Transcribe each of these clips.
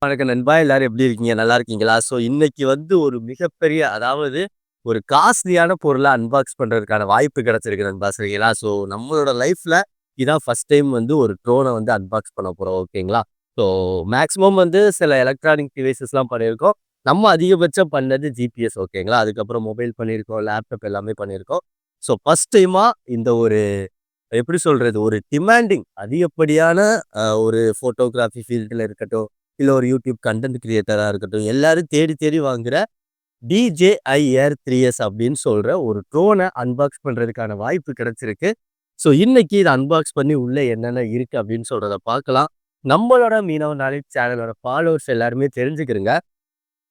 வணக்கம் நண்பா. எல்லாரும் எப்படி இருக்கீங்க? நல்லா இருக்கீங்களா? இன்னைக்கு ஒரு மிகப்பெரிய அதாவது ஒரு காஸ்ட்லியான பொருள அன்பாக்ஸ் பண்றதுக்கான வாய்ப்பு கிடைச்சிருக்கு நண்பா. சரிங்களா? நம்மளோட லைஃப்ல இதான் ஃபர்ஸ்ட் டைம் ஒரு ட்ரோன அன்பாக்ஸ் பண்ண போறோம். ஓகேங்களா? ஸோ மேக்ஸிமம் சில எலக்ட்ரானிக் டிவைஸஸ்லாம் பண்ணியிருக்கோம். நம்ம அதிகபட்சம் பண்ணது ஜிபிஎஸ் ஓகேங்களா? அதுக்கப்புறம் மொபைல் பண்ணியிருக்கோம், லேப்டாப் எல்லாமே பண்ணியிருக்கோம். ஃபர்ஸ்ட் டைமா இந்த ஒரு எப்படி சொல்றது? ஒரு டிமாண்டிங் அதிகப்படியான ஒரு ஃபோட்டோகிராஃபி ஃபீல்டுல இருக்கட்டும், இல்ல ஒரு யூடியூப் கன்டென்ட் கிரியேட்டரா இருக்கட்டும், எல்லாரும் தேடி தேடி வாங்குற DJI Air 3s அப்படின்னு சொல்ற ஒரு ட்ரோன அன்பாக்ஸ் பண்றதுக்கான வாய்ப்பு கிடைச்சிருக்கு. இன்னைக்கு இத அன்பாக்ஸ் பண்ணி உள்ள என்னென்ன இருக்கு அப்படின்னு சொல்றத பார்க்கலாம். நம்மளோட மீனவ நாலேட்ஜ் சேனலோட ஃபாலோவர்ஸ் எல்லாருமே தெரிஞ்சுக்கிருங்க.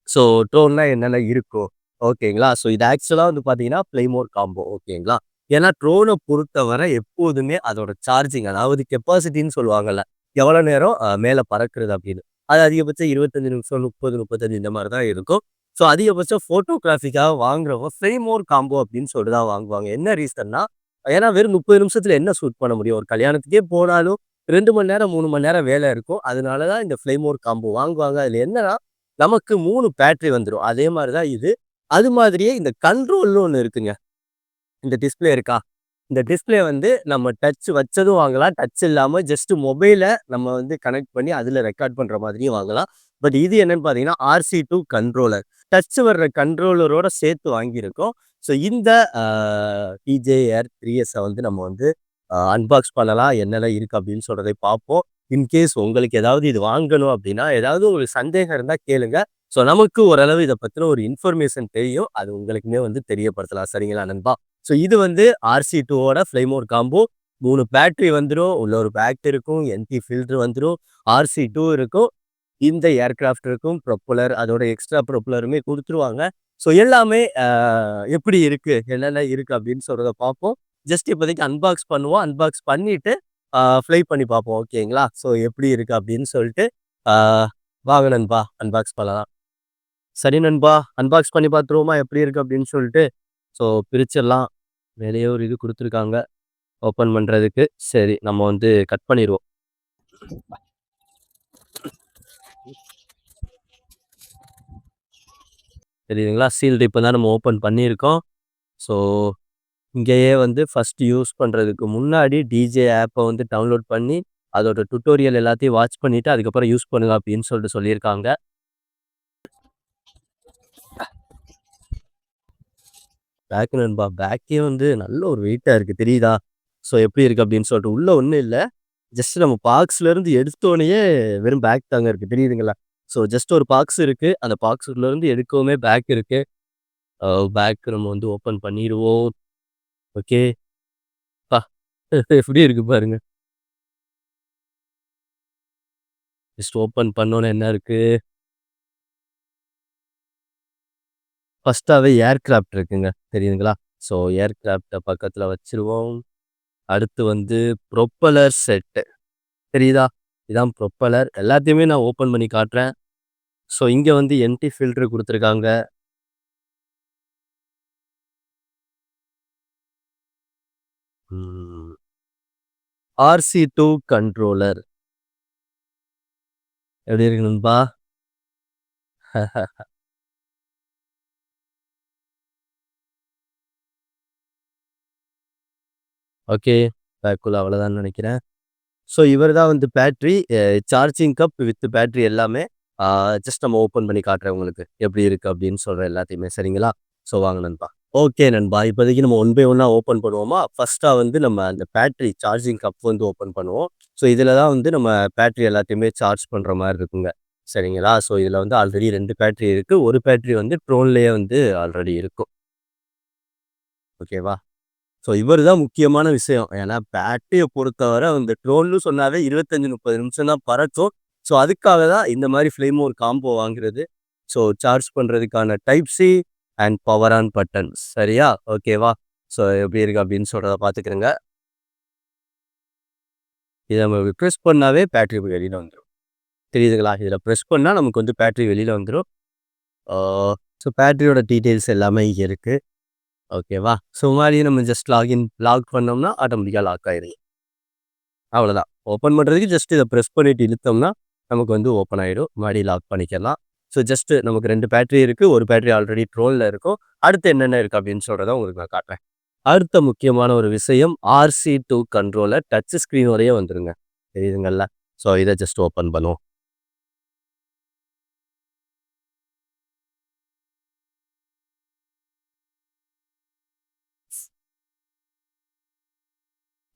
ஸோ ட்ரோன்னா என்னென்ன இருக்கும். ஓகேங்களா? இது ஆக்சுவலா பார்த்தீங்கன்னா, பிளைமோர் காம்போ ஓகேங்களா? ஏன்னா ட்ரோன பொறுத்தவரை எப்போதுமே அதோட சார்ஜிங் அதாவது கெப்பாசிட்டின்னு சொல்லுவாங்கல்ல. எவ்வளோ நேரம் மேல பறக்குறது அப்படின்னு. அது அதிகபட்சம் 25 நிமிஷம், 30, 35 இந்த மாரி தான் இருக்கும். அதிகபட்சம் ஃபோட்டோகிராஃபிக்காக வாங்குறவங்க பிளைமோர் காம்போ அப்படின்னு சொல்லிட்டு தான் வாங்குவாங்க. என்ன ரீசன்னா, ஏன்னா வெறும் 30 நிமிஷத்துல என்ன ஷூட் பண்ண முடியும்? ஒரு கல்யாணத்துக்கே போனாலும் 2 மணி நேரம், 3 மணி நேரம் வேலை இருக்கும். அதனால தான் இந்த பிளைமோர் காம்போ வாங்குவாங்க. அதுல என்னன்னா நமக்கு 3 பேட்டரி வந்துரும். அதே மாரி தான் இது. அது மாதிரியே இந்த கண்ட்ரோல்ன்னு ஒண்ணு இருக்குங்க. இந்த டிஸ்ப்ளே இருக்கா? இந்த டிஸ்ப்ளே நம்ம டச் வச்சதும் வாங்கலாம். டச் இல்லாம ஜஸ்ட் மொபைல நம்ம கனெக்ட் பண்ணி அதில ரெக்கார்ட் பண்ற மாதிரியும் வாங்கலாம். பட் இது என்னன்னு பார்த்தீங்கன்னா, RC2 கண்ட்ரோலர். டச் வர்ற கண்ட்ரோலரோட சேர்த்து வாங்கியிருக்கோம். இந்த அ DJI Air 3s நம்ம அன்பாக்ஸ் பண்ணலாம். என்னென்ன இருக்கு அப்படின்னு சொல்றதை பார்ப்போம். இன்கேஸ் உங்களுக்கு ஏதாவது இது வாங்கணும் அப்படின்னா, ஏதாவது உங்களுக்கு சந்தேகம் இருந்தா கேளுங்க. நமக்கு ஓரளவு இத பத்தின ஒரு இன்ஃபர்மேஷன் தெரியும். அது உங்களுக்குமே தெரியப்படுத்தலாம். சரிங்களா நண்பா? இது RC2ஓட ஃப்ளைமோர் காம்போ. 3 பேட்டரி வந்துரும். உள்ள ஒரு பேக் இருக்கும். என்டி ஃபில்டர் வந்துரும். RC2 இருக்கும். இந்த ஏர்கிராஃப்ட் இருக்கும். ப்ரொப்பல்லர் அதோட எக்ஸ்ட்ரா ப்ரொப்பல்லருமே குடுத்துருவாங்க. எல்லாமே எப்படி இருக்கு? என்னென்ன இருக்கு அப்படின்னு சொல்றத பார்ப்போம். ஜஸ்ட் இப்போதைக்கு அன்பாக்ஸ் பண்ணுவோம். அன்பாக்ஸ் பண்ணிட்டு ஃப்ளை பண்ணி பார்ப்போம். ஓகேங்களா? எப்படி இருக்கு அப்படின்னு சொல்லிட்டு, ஆ வாங்க நண்பா அன்பாக்ஸ் பண்ணலாம். சரி நண்பா, அன்பாக்ஸ் பண்ணி பார்த்துருவோமா? எப்படி இருக்கு அப்படின்னு சொல்லிட்டு. பிரிச்சிடலாம். மேலேயே ஒரு இது குடுத்துருக்காங்க. ஓப்பன் பண்றதுக்கு. சரி நம்ம கட் பண்ணிருவோம். தெரியுதுங்களா? சீல்டு இப்ப தான் நம்ம ஓப்பன் பண்ணியிருக்கோம். ஸோ இங்கேயே ஃபர்ஸ்ட் யூஸ் பண்றதுக்கு முன்னாடி DJI ஆப்ப டவுன்லோட் பண்ணி, அதோட டுட்டோரியல் எல்லாத்தையும் வாட்ச் பண்ணிட்டு, அதுக்கப்புறம் யூஸ் பண்ணுங்க அப்படின்னு சொல்லிட்டு சொல்லியிருக்காங்க. பேக் நண்பா. பேக்கே நல்ல ஒரு வெயிட்டா இருக்கு தெரியுதா? எப்படி இருக்கு அப்படின்னு சொல்லிட்டு. உள்ள ஒண்ணும் இல்ல. ஜஸ்ட் நம்ம பாக்ஸ்லேருந்து எடுத்தோனயே வெறும் பேக் தாங்க இருக்கு. தெரியுதுங்களா? ஜஸ்ட் ஒரு பாக்ஸ் இருக்கு. அந்த பாக்ஸ்லேருந்து எடுக்கவுமே பேக் இருக்கு. பேக் நம்ம ஓப்பன் பண்ணிருவோம். ஓகே. அப்பா! எப்படி இருக்கு பாருங்க. ஜஸ்ட் ஓப்பன் பண்ணோனே என்ன இருக்கு? ஃபர்ஸ்ட்டாவே ஏர்கிராஃப்ட் இருக்குங்க. தெரியுதுங்களா? ஏர்கிராஃப்ட்ட பக்கத்துல வச்சுருவோம். அடுத்து ப்ரொப்பல்லர் செட். தெரியுதா? இதான் ப்ரொப்பல்லர். எல்லாத்தையுமே நான் ஓப்பன் பண்ணி காட்டுறேன். இங்க எம்ப்டி ஃபில்டர் குடுத்துருக்காங்க. ம். RC2 controller. எப்படி இருக்கு நண்பா? ஓகே. பேக்குள்ள அவ்வளோதான்னு நெனைக்கிறேன். இவர் தான் battery, charging cup with battery எல்லாமே. ஆ ஜஸ்ட் நம்ம ஓப்பன் பண்ணி காட்டுறேன் உங்களுக்கு. எப்படி இருக்கு அப்படின்னு சொல்றேன் எல்லாத்தையுமே. சரிங்களா? வாங்க நண்பா. ஓகே நண்பா. இப்போதைக்கு நம்ம ஒன் பை ஒன்னா ஓப்பன் பண்ணுவோமா? ஃபர்ஸ்ட்டா நம்ம அந்த பேட்டரி சார்ஜிங் கப் ஓப்பன் பண்ணுவோம். இதில தான் நம்ம பேட்டரி எல்லாத்தையுமே சார்ஜ் பண்ற மாரி இருக்குங்க. சரிங்களா? இதில ஆல்ரெடி 2 பேட்டரி இருக்கு. ஒரு பேட்டரி ட்ரோன்லேயே ஆல்ரெடி இருக்கும். ஓகேவா? இவரு தான் முக்கியமான விஷயம். ஏன்னா பேட்டரிய பொறுத்தவரை ட்ரோன்னு சொன்னாவே 25, 30 நிமிஷம் தான் பறக்கும். அதுக்காக தான் இந்த மாரி ஃப்ளேமோர் காம்போ வாங்குறது. சார்ஜ் பண்றதுக்கான type C and power on buttons. சரியா? ஓகேவா? எப்படி இருக்கு அப்படின்னு சொல்றத பார்த்துக்கிறங்க. இத நம்ம பிரஸ் பண்ணாவே பேட்டரி வெளியில வந்துரும். தெரியுதுங்களா? இதில பிரஸ் பண்ணா நமக்கு பேட்டரி வெளியில வந்துரும். ஆ பேட்டரியோட டீட்டெயில்ஸ் எல்லாமே இங்க இருக்கு. ஓகேவா? மறுபடியும் நம்ம ஜஸ்ட் லாக் பண்ணோம்னா ஆட்டோமேட்டிக்கா லாக் ஆயிரும். அவ்வளோதான். ஓப்பன் பண்றதுக்கு ஜஸ்ட் இத பிரஸ் பண்ணிட்டு இழுத்தோம்னா, நமக்கு வந்து ஓப்பன் ஆயிடும். மறுபடி லாக் பண்ணிக்கலாம். ஸோ ஜஸ்ட் நமக்கு 2 பேட்டரி இருக்கு. ஒரு பேட்டரி ஆல்ரெடி ட்ரோன்ல இருக்கும். அடுத்து என்னென்ன இருக்கு அப்படின்னு சொல்றத உங்களுக்கு நான் காட்டுறேன். அடுத்த முக்கியமான ஒரு விஷயம் RC2 கண்ட்ரோலர் டச் ஸ்க்ரீனோடயே வந்துருங்க. தெரியுதுங்கல்ல? ஸோ இத ஜஸ்ட் ஓப்பன் பண்ணுவோம்.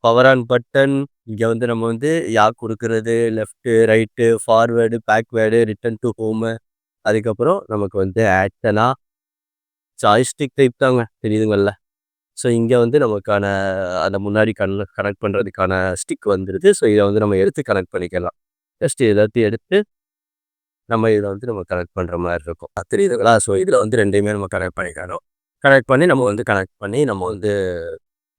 Power on button. இங்க வந்து நம்ம வந்து யாக் குடுக்குறது, left, right, forward, backward, return to home. அதுக்கப்புறம் நமக்கு வந்து ஆண்டனா, ஜாய்ஸ்டிக் டைப் தாங்க. தெரியுதுங்கல்ல? ஸோ இங்க வந்து நமக்கான அந்த முன்னாடி கனெக்ட் பண்றதுக்கான ஸ்டிக் வந்துருது. ஸோ இத வந்து நம்ம எடுத்து கனெக்ட் பண்ணிக்கலாம். ஜஸ்ட் எல்லாத்தையும் எடுத்து நம்ம இத வந்து நம்ம கனெக்ட் பண்ற மாரி இருக்கும். தெரியுதுங்களா? ஸோ இதுல வந்து 2யுமே நம்ம கனெக்ட் பண்ணிக்கணும். கனெக்ட் பண்ணி நம்ம வந்து கனெக்ட் பண்ணி நம்ம வந்து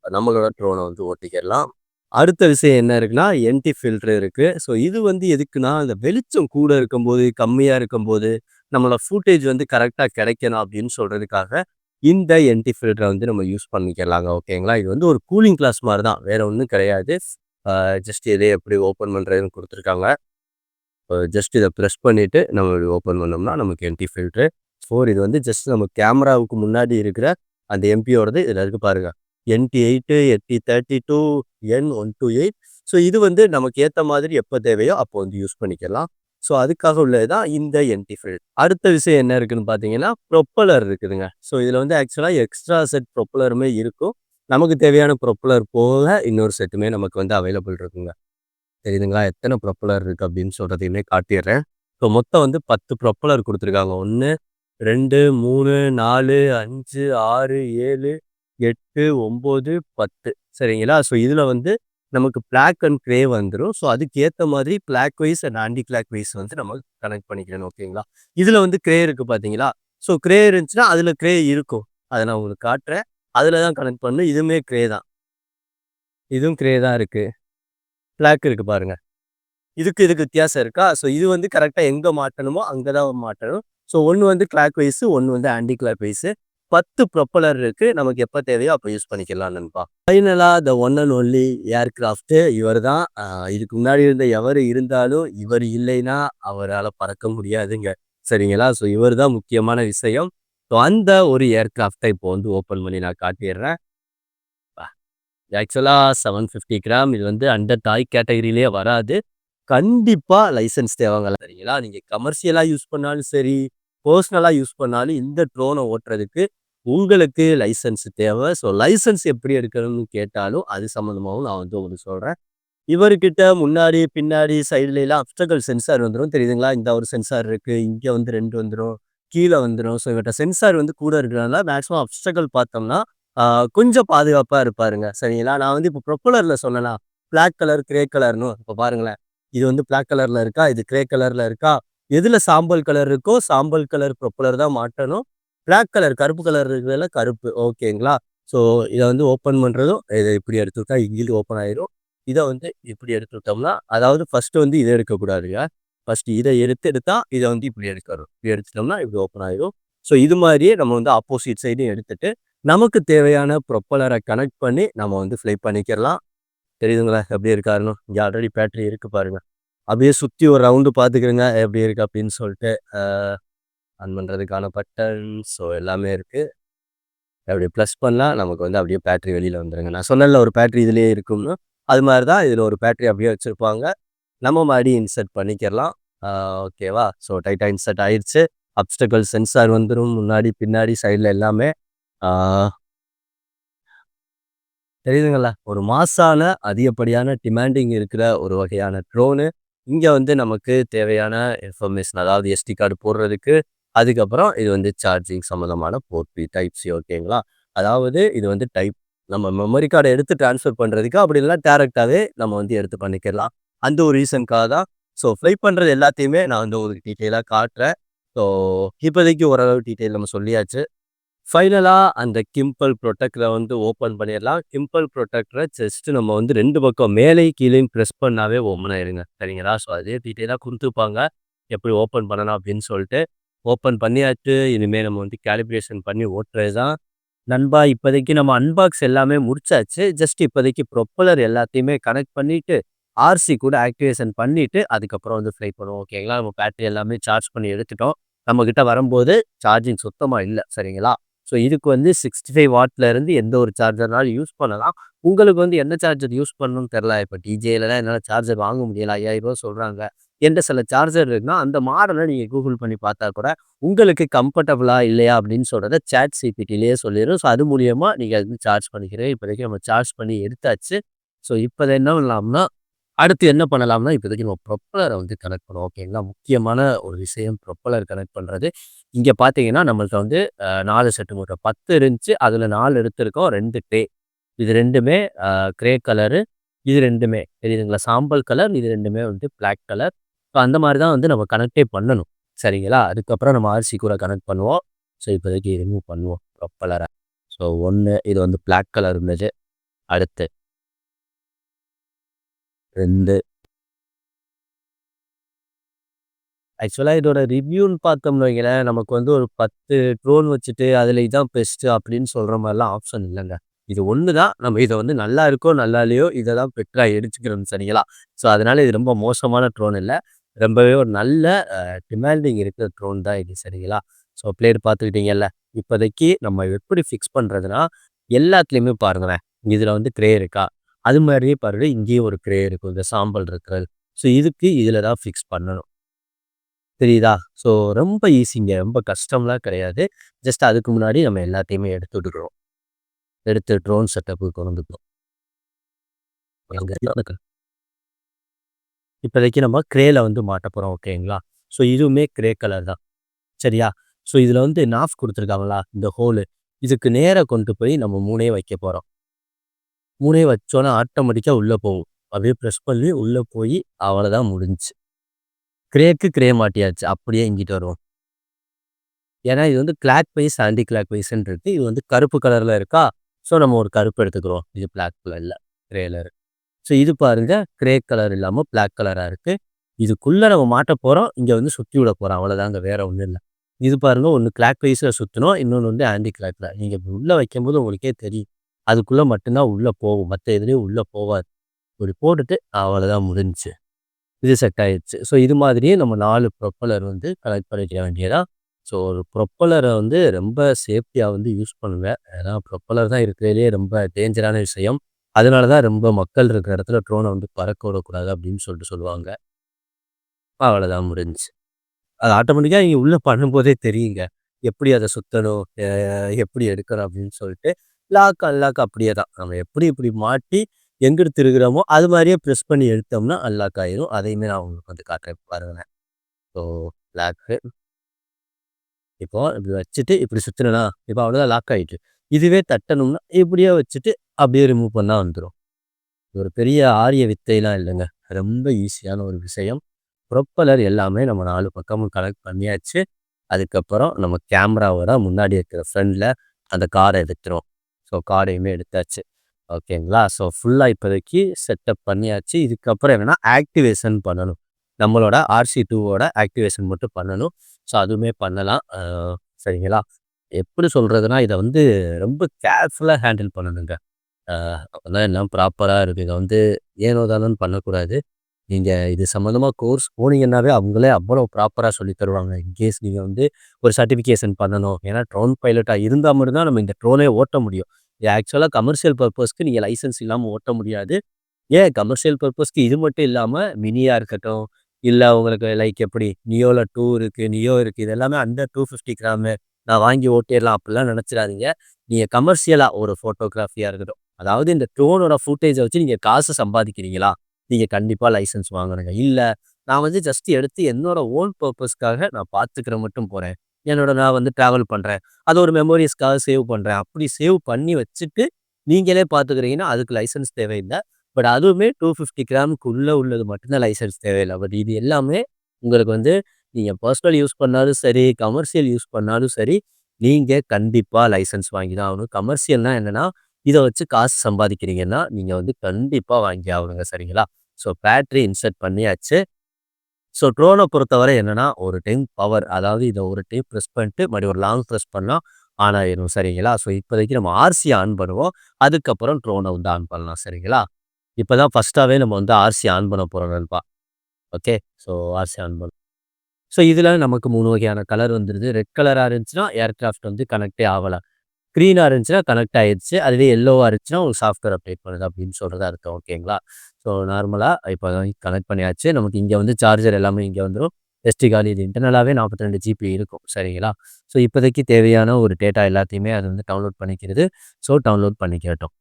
நம்மளோட ட்ரோன வந்து ஓட்டிக்கிறலாம். அடுத்த விஷயம் என்ன இருக்குன்னா, என்டி ஃபில்டர் இருக்கு. ஸோ இது வந்து எதுக்குன்னா, இந்த வெளிச்சம் கூட இருக்கும்போது, கம்மியா இருக்கும்போது, நம்மளோட ஃபூட்டேஜ் வந்து கரெக்ட்டா கிடைக்கணும் அப்படின்னு சொல்றதுக்காக, இந்த என்டி ஃபில்டர வந்து நம்ம யூஸ் பண்ணிக்கலாங்க. ஓகேங்களா? இது வந்து ஒரு கூலிங் கிளாஸ் மாரி தான். வேற ஒண்ணும் கிடையாது. ஜஸ்ட் இத எப்படி ஓப்பன் பண்றதுன்னு குடுத்துருக்காங்க. ஜஸ்ட் இத பிரஸ் பண்ணிட்டு நம்ம இப்படி ஓப்பன் பண்ணோம்னா, நமக்கு என்டி ஃபில்டர். இது வந்து ஜஸ்ட் நம்ம கேமராவுக்கு முன்னாடி இருக்கிற அந்த எம்பியோடது இதுல இருக்கு பாருங்க. NT8, NT32, N128. ஸோ இது வந்து நமக்கு ஏத்த மாதிரி எப்ப தேவையோ அப்போ வந்து யூஸ் பண்ணிக்கலாம். ஸோ அதுக்காக உள்ளது தான் இந்த என்டி ஃபில்டர். அடுத்த விஷயம் என்ன இருக்குன்னு பார்த்தீங்கன்னா, ப்ரொப்பல்லர் இருக்குதுங்க. ஸோ இதுல வந்து ஆக்சுவலா எக்ஸ்ட்ரா செட் ப்ரொப்பல்லருமே இருக்கும். நமக்கு தேவையான ப்ரொப்பல்லர் போக இன்னொரு செட்டுமே நமக்கு வந்து அவைலபிள் இருக்குங்க. தெரியுதுங்களா? எத்தனை ப்ரொப்பல்லர் இருக்கு அப்படின்னு சொல்றதையுமே காட்டிர்றேன். ஸோ மொத்தம் வந்து 10 ப்ரொப்பல்லர் குடுத்துருக்காங்க. 1, 2, 3, 4, 5, 6, 7, 8, 9, 10 சரிங்களா? ஸோ இதுல வந்து நமக்கு பிளாக் அண்ட் கிரே வந்துரும். ஸோ அதுக்கு ஏத்த மாதிரி clockwise and anticlockwise வந்து நம்ம கனெக்ட் பண்ணிக்கணும். ஓகேங்களா? இதுல வந்து கிரே இருக்கு பார்த்தீங்களா? ஸோ கிரே இருந்துச்சுன்னா அதுல கிரே இருக்கும். அத நான் உங்களுக்கு காட்டுறேன். அதுல தான் கனெக்ட் பண்ணணும். இதுவுமே கிரே தான். இதுவும் கிரே தான் இருக்கு. பிளாக் இருக்கு பாருங்க. இதுக்கு வித்தியாசம் இருக்கா? ஸோ இது வந்து கரெக்ட்டா எங்க மாட்டணுமோ, அங்க தான் மாட்டணும். ஸோ ஒண்ணு வந்து கிளாக் வைஸ், ஒண்ணு வந்து ஆன்டி கிளாக் வைஸ். 10 ப்ரொப்பல்லர் இருக்கு. நமக்கு எப்ப தேவையோ அப்ப யூஸ் பண்ணிக்கலாம் நண்பா. ஃபைனலா the one and only aircraft இவர் தான். இதுக்கு முன்னாடி இருந்த எவரு இருந்தாலும், இவர் இல்லைன்னா அவரால பறக்க முடியாதுங்க. சரிங்களா? ஸோ இவர் தான் முக்கியமான விஷயம். ஸோ அந்த ஒரு ஏர்கிராஃப்ட்ட இப்போ வந்து ஓப்பன் பண்ணி நான் காட்டிர்றேன். ஆக்சுவலா 750 கிராம். இது வந்து அண்டர் டாய் கேட்டகரியிலேயே வராது. கண்டிப்பா லைசென்ஸ் தேவைங்க. சரிங்களா? நீங்க கமர்ஷியலா யூஸ் பண்ணாலும் சரி, பெர்சனலா யூஸ் பண்ணாலும் இந்த ட்ரோன ஓட்டுறதுக்கு உங்களுக்கு லைசென்ஸ் தேவை. ஸோ லைசென்ஸ் எப்படி எடுக்கணும்னு கேட்டாலும், அது சம்மந்தமாவும் நான் வந்து உங்களுக்கு சொல்றேன். இவர்கிட்ட முன்னாடி, பின்னாடி, சைடுலலாம் அப்ஸ்டக்கிள் சென்சார் வந்துரும். தெரியுதுங்களா? இந்த ஒரு சென்சார் இருக்கு. இங்க வந்து 2 வந்துரும். கீழ வந்துரும். ஸோ இவர்ட்ட சென்சார் வந்து கூட இருக்கிறனால மேக்ஸிமம் அப்ஸ்டக்கிள் பார்த்தோம்னா, ஆ கொஞ்சம் பாதுகாப்பா இருப்பாருங்க. சரிங்களா? நான் வந்து இப்போ ப்ரொப்பல்லர்ல சொன்னேனா, பிளாக் கலர், கிரே கலர்ன்னு. இப்ப பாருங்களேன். இது வந்து பிளாக் கலர்ல இருக்கா? இது கிரே கலர்ல இருக்கா? எதுல சாம்பல் கலர் இருக்கோ, சாம்பல் கலர் ப்ரொப்பல்லர் தான் மாட்டணும். பிளாக் கலர் கருப்பு கலர் இருக்கிறதுல கருப்பு. ஓகேங்களா? ஸோ இத வந்து ஓப்பன் பண்றதும், இத இப்படி எடுத்து விட்டா இங்கிருந்து ஓப்பன் ஆயிரும். இத வந்து இப்படி எடுத்து விட்டோம்னா, அதாவது ஃபர்ஸ்ட் வந்து இத எடுக்கக்கூடாதுங்க. ஃபர்ஸ்ட் இத எடுத்தா, இத வந்து இப்படி எடுக்கணும். இப்படி எடுத்துட்டோம்னா இப்படி ஓப்பன் ஆயிரும். ஸோ இது மாரியே நம்ம வந்து ஆப்போசிட் சைடும் எடுத்துட்டு, நமக்கு தேவையான ப்ரொப்பல்லர கனெக்ட் பண்ணி நம்ம வந்து ஃப்ளை பண்ணிக்கிறலாம். தெரியுதுங்களா? எப்படி இருக்காருன்னு. இங்க ஆல்ரெடி பேட்டரி இருக்கு பாருங்க. அப்படியே சுத்தி ஒரு ரவுண்டு பார்த்துக்கிறங்க. எப்படி இருக்கு அப்படின்னு சொல்லிட்டு. அ ஆன் பண்றதுக்கான பட்டன். ஸோ எல்லாமே இருக்கு. அப்படி ப்ளஸ் பண்ணா நமக்கு வந்து அப்படியே பேட்டரி வெளியில வந்துருங்க. நான் சொன்னேன்ல ஒரு பேட்டரி இதுலயே இருக்கும்னு. அது மாரி தான் இதுல ஒரு பேட்டரி அப்படியே வச்சிருப்பாங்க. நம்ம மறுபடியும் இன்சர்ட் பண்ணிக்கிறலாம். ஆ ஓகேவா? ஸோ டைட்டா இன்சர்ட் ஆயிருச்சு. அப்ஸ்டக்கிள் சென்சார் வந்துரும். முன்னாடி, பின்னாடி, சைடுல எல்லாமே. ஆ தெரியுதுங்களா? ஒரு மாஸான அதிகப்படியான டிமாண்டிங் இருக்கிற ஒரு வகையான ட்ரோனு. இங்க வந்து நமக்கு தேவையான இன்ஃபர்மேஷன் அதாவது SD கார்டு போடுறதுக்கு, அதுக்கப்புறம் இது வந்து சார்ஜிங் சம்மந்தமான போர்ட் பி டைப் சி ஓகேங்களா? அதாவது இது வந்து நம்ம மெமரி கார்ட எடுத்து ட்ரான்ஸ்ஃபர் பண்றதுக்கு, அப்படி இல்லன்னா டைரக்ட்டாவே நம்ம வந்து எடுத்து பண்ணிக்கலாம். அந்த ஒரு ரீசனுக்காக தான். ஸோ ஃப்ளை பண்றது எல்லாத்தையுமே நான் வந்து உங்களுக்கு டீட்டெயிலா காட்டுறேன். ஸோ இப்போதைக்கு ஓரளவு டீட்டெயில் நம்ம சொல்லியாச்சு. ஃபைனலா அந்த கிம்பல் புரொடெக்டர வந்து ஓப்பன் பண்ணிடலாம். கிம்பல் புரொடெக்டர ஜஸ்ட் நம்ம வந்து 2 பக்கம் மேலேயும் கீழயும் பிரஸ் பண்ணாவே ஓப்பன் ஆயிருங்க. சரிங்களா? ஸோ அதே டீட்டெயிலா குடுத்துருப்பாங்க. எப்படி ஓப்பன் பண்ணணும் அப்படின்னு சொல்லிட்டு. ஓப்பன் பண்ணியாச்சு. இனிமே நம்ம வந்து காலிப்ரேஷன் பண்ணி ஓட்டுறது தான். நண்பா இப்போதைக்கு நம்ம அன்பாக்ஸ் எல்லாமே முடிச்சாச்சு. ஜஸ்ட் இப்போதைக்கு ப்ரொப்பல்லர் எல்லாத்தையுமே கனெக்ட் பண்ணிட்டு, ஆர்சி கூட ஆக்டிவேஷன் பண்ணிட்டு அதுக்கப்புறம் வந்து ஃப்ளை பண்ணுவோம். ஓகேங்களா? நம்ம பேட்டரி எல்லாமே சார்ஜ் பண்ணி எடுத்துட்டோம். நம்மகிட்ட வரும்போது சார்ஜிங் சுத்தமா இல்ல. சரிங்களா? ஸோ இதுக்கு வந்து 65 வாட்ல இருந்து எந்த ஒரு சார்ஜர்னாலும் யூஸ் பண்ணலாம். உங்களுக்கு வந்து என்ன சார்ஜர் யூஸ் பண்ணணும்னு தெரியல. இப்ப டிஜேலலாம் என்னால சார்ஜர் வாங்க முடியல. ரூ. 5000 சொல்றாங்க. என்ட்ட சில சார்ஜர் இருக்குன்னா, அந்த மாடல நீங்க கூகுள் பண்ணி பார்த்தா கூட, உங்களுக்கு கம்ஃபர்டபுளா இல்லையா அப்படின்னு சொல்றத சாட் ஜிபிடிலயே சொல்லிரும். ஸோ அது மூலியமா நீங்க அது சார்ஜ் பண்ணிக்கிறேன். இப்போதைக்கு நம்ம சார்ஜ் பண்ணி எடுத்தாச்சு. ஸோ இப்ப என்ன பண்ணலாம்னா, அடுத்து என்ன பண்ணலாம்னா, இப்போதைக்கு நம்ம ப்ரொப்பல்லர வந்து கனெக்ட் பண்ணுவோம். ஓகேங்களா? முக்கியமான ஒரு விஷயம் ப்ரொப்பல்லர் கனெக்ட் பண்றது. இங்க பார்த்தீங்கன்னா, நம்மள்ட்ட வந்து 4 செட்டு மோட்டார் 10 இருந்துச்சு. அதுல 4 எடுத்திருக்கோம். 2 ட்ரே. இது 2மே கிரே கலரு. இது 2மே தெரியுதுங்களா? சாம்பல் கலர். இது 2மே வந்து பிளாக் கலர். ஸோ அந்த மாரி தான் வந்து நம்ம கனெக்ட்டே பண்ணணும். சரிங்களா? அதுக்கப்புறம் நம்ம ஆர்சி கூட கனெக்ட் பண்ணுவோம். ஸோ இப்போதைக்கு ரிமூவ் பண்ணுவோம் ப்ரொப்பல்லர. ஸோ 1 இது வந்து பிளாக் கலர் இருந்தது. அடுத்து 2 ஆக்சுவலா இதோட ரிவ்யூன்னு பார்த்தோம்னு வைங்களேன், நமக்கு வந்து ஒரு 10 ட்ரோன் வச்சுட்டு, அதில இதான் பெஸ்ட்டு அப்படின்னு சொல்ற மாரிலாம் ஆப்ஷன் இல்லங்க. இது ஒண்ணு தான். நம்ம இத வந்து நல்லா இருக்கோ, நல்லா இல்லையோ, இத தான் பெட்டரா எடுத்துக்கிறோம் சரிங்களா? ஸோ, அதனால இது ரொம்ப மோசமான ட்ரோன் இல்ல. ரொம்பவே ஒரு நல்ல டிமாண்டிங் இருக்கிற ட்ரோன் தான் இது சரிங்களா? ஸோ, பிளேயர் பார்த்துக்கிட்டீங்கல்ல. இப்போதைக்கு நம்ம எப்படி ஃபிக்ஸ் பண்றதுன்னா, எல்லாத்துலயுமே பாருங்களேன், இதில வந்து க்ரே இருக்கா? அது மாரியே பாருங்க, இங்கேயும் ஒரு க்ரே இருக்கும். இந்த சாம்பல் இருக்கிறது. ஸோ, இதுக்கு இதில தான் ஃபிக்ஸ் பண்ணணும். தெரியுதா? ஸோ ரொம்ப ஈஸிங்க. ரொம்ப கஷ்டம்லாம் கிடையாது. ஜஸ்ட் அதுக்கு முன்னாடி நம்ம எல்லாத்தையுமே எடுத்து விட்டுக்கிறோம். எடுத்து ட்ரோன் செட்டப்புக்கு கொண்டு வந்துக்கிறோம். இப்போதைக்கு நம்ம க்ரேல வந்து மாட்டப் போறோம். ஓகேங்களா? ஸோ இதுவுமே க்ரே கலர் தான். சரியா? ஸோ இதில வந்து நாஃப் குடுத்துருக்காங்களா? இந்த ஹோலு. இதுக்கு நேரா கொண்டு போய் நம்ம 3யும் வைக்க போறோம். 3யும் வச்சோனே ஆட்டோமேட்டிக்கா உள்ள போகும். அப்படியே பிரஸ் பண்ணி உள்ள போய் அவ்வளோதான் முடிஞ்சுச்சு. க்ரேக்கு க்ரே மாட்டியாச்சு. அப்படியே இங்கிட்டு வருவோம். ஏன்னா, இது வந்து கிளாக் வைஸ், ஆன்டி கிளாக் வைஸ்ன்னு இருக்கு. இது வந்து கருப்பு கலர்ல இருக்கா? ஸோ, நம்ம ஒரு கருப்பு எடுத்துக்கிறோம். இது பிளாக் கலர்ல, கிரேல இருக்கு. ஸோ, இது பாருங்க கிரே கலர் இல்லாம பிளாக் கலரா இருக்கு. இதுக்குள்ள நம்ம மாட்டப் போறோம். இங்க வந்து சுத்தி விடப் போறோம். அவ்வளோதாங்க. வேற ஒண்ணும் இல்ல. இது பாருங்க ஒண்ணு கிளாக் வைஸ்ல சுத்தணும். இன்னொன்னு வந்து ஆன்டி கிளாக்ல. நீங்க இப்படி உள்ள வைக்கும்போது உங்களுக்கே தெரியும். அதுக்குள்ள மட்டும் தான் உள்ள போகும். மத்த எதுலயும் உள்ள போவாது. இப்படி போட்டுட்டு அவ்வளோதான் முடிஞ்சுச்சு. இது செட் ஆயிருச்சு. ஸோ இது மாதிரியே நம்ம 4 ப்ரொப்பல்லர் வந்து கனெக்ட் பண்ணிக்க வேண்டியதா. ஸோ ஒரு ப்ரொப்பல்லர வந்து ரொம்ப சேஃப்டியா வந்து யூஸ் பண்ணுங்க. ஏன்னா ப்ரொப்பல்லர் தான் இருக்கிறதுலயே ரொம்ப டேஞ்சரான விஷயம். அதனால தான் ரொம்ப மக்கள் இருக்கிற இடத்துல ட்ரோன வந்து பறக்க விடக்கூடாது அப்படின்னு சொல்லிட்டு சொல்லுவாங்க. அவ்வளோதான் முடிஞ்சுச்சு. அது ஆட்டோமேட்டிக்கா நீங்க உள்ள பண்ணும்போதே தெரியுங்க. எப்படி அத சுத்தணும், எப்படி எடுக்கணும் அப்படின்னு சொல்லிட்டு. லாக், அன்லாக் அப்படியே தான். நம்ம எப்படி இப்படி மாட்டி எங்கிட்டு திருகுறோமோ, அது மாரியே பிரஸ் பண்ணி எடுத்தோம்னா அன்லாக் ஆயிரும். அதையுமே நான் உங்களுக்கு வந்து காட்டுறேன் பாருங்களேன். ஸோ லாக்கு இப்போ இப்படி வச்சுட்டு இப்படி சுத்துனேனா, இப்போ அவ்வளோதான் லாக் ஆயிட்டு. இதுவே தட்டணும்னா இப்படியே வச்சுட்டு அப்படியே ரிமூவ் பண்ணா வந்துரும். ஒரு பெரிய ஆரிய வித்தைலாம் இல்லங்க. ரொம்ப ஈஸியான ஒரு விஷயம். ப்ரொப்பல்லர் எல்லாமே நம்ம 4 பக்கமும் கனெக்ட் பண்ணியாச்சு. அதுக்கப்புறம் நம்ம கேமராவோட முன்னாடி இருக்கிற ஃப்ரண்ட்ல அந்த கார்ட எடுத்துரும். ஸோ கார்டையுமே எடுத்தாச்சு. ஓகேங்களா? ஸோ ஃபுல்லா இப்போதைக்கு செட்டப் பண்ணியாச்சு. இதுக்கப்புறம் என்னன்னா ஆக்டிவேஷன் பண்ணணும். நம்மளோட RC2வோட ஆக்டிவேஷன் மட்டும் பண்ணணும். ஸோ அதுவுமே பண்ணலாம். சரிங்களா? எப்படி சொல்றதுன்னா, இத வந்து ரொம்ப கேர்ஃபுல்லா ஹேண்டில் பண்ணணுங்க. அ அப்பதான் எல்லாம் ப்ராப்பரா இருக்கு. இத வந்து ஏனோ தானோன்னு பண்ணக்கூடாது. நீங்க இது சம்மந்தமா கோர்ஸ் போனீங்கன்னாவே, அவங்களே அவ்வளோ ப்ராப்பரா சொல்லி தருவாங்க. இன்கேஸ் நீங்க வந்து ஒரு சர்டிஃபிகேஷன் பண்ணணும். ஏன்னா ட்ரோன் பைலட்டா இருந்தா மட்டும் தான் நம்ம இந்த ட்ரோனே ஓட்ட முடியும். இது ஆக்சுவலா கமர்ஷியல் பர்ப்பஸ்க்கு நீங்க லைசென்ஸ் இல்லாம ஓட்ட முடியாது. ஏன் கமர்ஷியல் பர்ப்பஸ்க்கு இது மட்டும் இல்லாம, மினியா இருக்கட்டும், இல்ல உங்களுக்கு லைக் எப்படி நியோல 2 இருக்கு, நியோ இருக்கு. இது எல்லாமே அண்டர் 250 கிராமு. நான் வாங்கி ஓட்டிறலாம் அப்படிலாம் நெனச்சிராதீங்க. நீங்க கமர்ஷியலா ஒரு ஃபோட்டோகிராஃபியா இருக்கட்டும். அதாவது இந்த ட்ரோனோட ஃபுட்டேஜ வச்சு நீங்க காசு சம்பாதிக்கிறீங்களா? நீங்க கண்டிப்பா லைசென்ஸ் வாங்கணுங்க. இல்ல, நான் வந்து ஜஸ்ட் எடுத்து என்னோட ஓன் பர்ப்பஸ்க்காக நான் பார்த்துக்கிற மட்டும் போறேன். நான் வந்து டிராவல் பண்றேன். அது ஒரு மெமோரீஸ்க்காக சேவ் பண்றேன். அப்படி சேவ் பண்ணி வச்சுட்டு, நீங்களே பார்த்துக்கிறீங்கன்னா, அதுக்கு லைசென்ஸ் தேவையில்ல. பட் அதுவுமே 250 கிராமுக்குள்ள உள்ளது மட்டும் தான் லைசென்ஸ் தேவையில்ல. பட் இது எல்லாமே உங்களுக்கு வந்து நீங்க பெர்சனல் யூஸ் பண்ணாலும் சரி, கமர்ஷியல் யூஸ் பண்ணாலும் சரி, நீங்க கண்டிப்பா லைசென்ஸ் வாங்கி தான் ஆகணும். கமர்ஷியல்னா என்னன்னா, இத வச்சு காசு சம்பாதிக்கிறீங்கன்னா, நீங்க வந்து கண்டிப்பா வாங்கி ஆகணுங்க. சரிங்களா? ஸோ பேட்டரி இன்சர்ட் பண்ணியாச்சு. ஸோ ட்ரோன பொறுத்தவரை என்னன்னா, ஒரு டைம் பவர் அதாவது இத ஒரு டைம் பிரஸ் பண்ணிட்டு, மறுபடியும் ஒரு லாங் பிரஸ் பண்ணா ஆன் ஆயிரும். சரிங்களா? ஸோ இப்போதைக்கு நம்ம ஆர்சி ஆன் பண்ணுவோம். அதுக்கப்புறம் ட்ரோன வந்து ஆன் பண்ணலாம். சரிங்களா? இப்போ தான் ஃபர்ஸ்ட்டாவே நம்ம வந்து ஆர்சி ஆன் பண்ண போறோம் நண்பா. ஓகே. ஸோ ஆர்சி ஆன் பண்ணோம். ஸோ இதில நமக்கு 3 வகையான கலர் வந்துருது. ரெட் கலரா இருந்துச்சுன்னா, ஏர்கிராஃப்ட் வந்து கனெக்டே ஆவல. கிரீனா இருந்துச்சுன்னா கனெக்ட் ஆயிருச்சு. அதுவே எல்லோவா இருந்துச்சுன்னா, உங்களுக்கு சாஃப்ட்வேர் அப்டேட் பண்ணுது அப்படின்னு சொல்றது அர்த்தம். ஓகேங்களா? ஸோ நார்மலா இப்போ கனெக்ட் பண்ணியாச்சு. நமக்கு இங்க வந்து சார்ஜர் எல்லாமே இங்க வந்துரும். எஸ்டி கார்டு இது இன்டர்னலாவே 42 ஜிபி இருக்கும். சரிங்களா? ஸோ இப்போதைக்கு தேவையான ஒரு டேட்டா எல்லாத்தையுமே அது வந்து டவுன்லோட் பண்ணிக்கிறது. ஸோ டவுன்லோட் பண்ணிக்கட்டும்.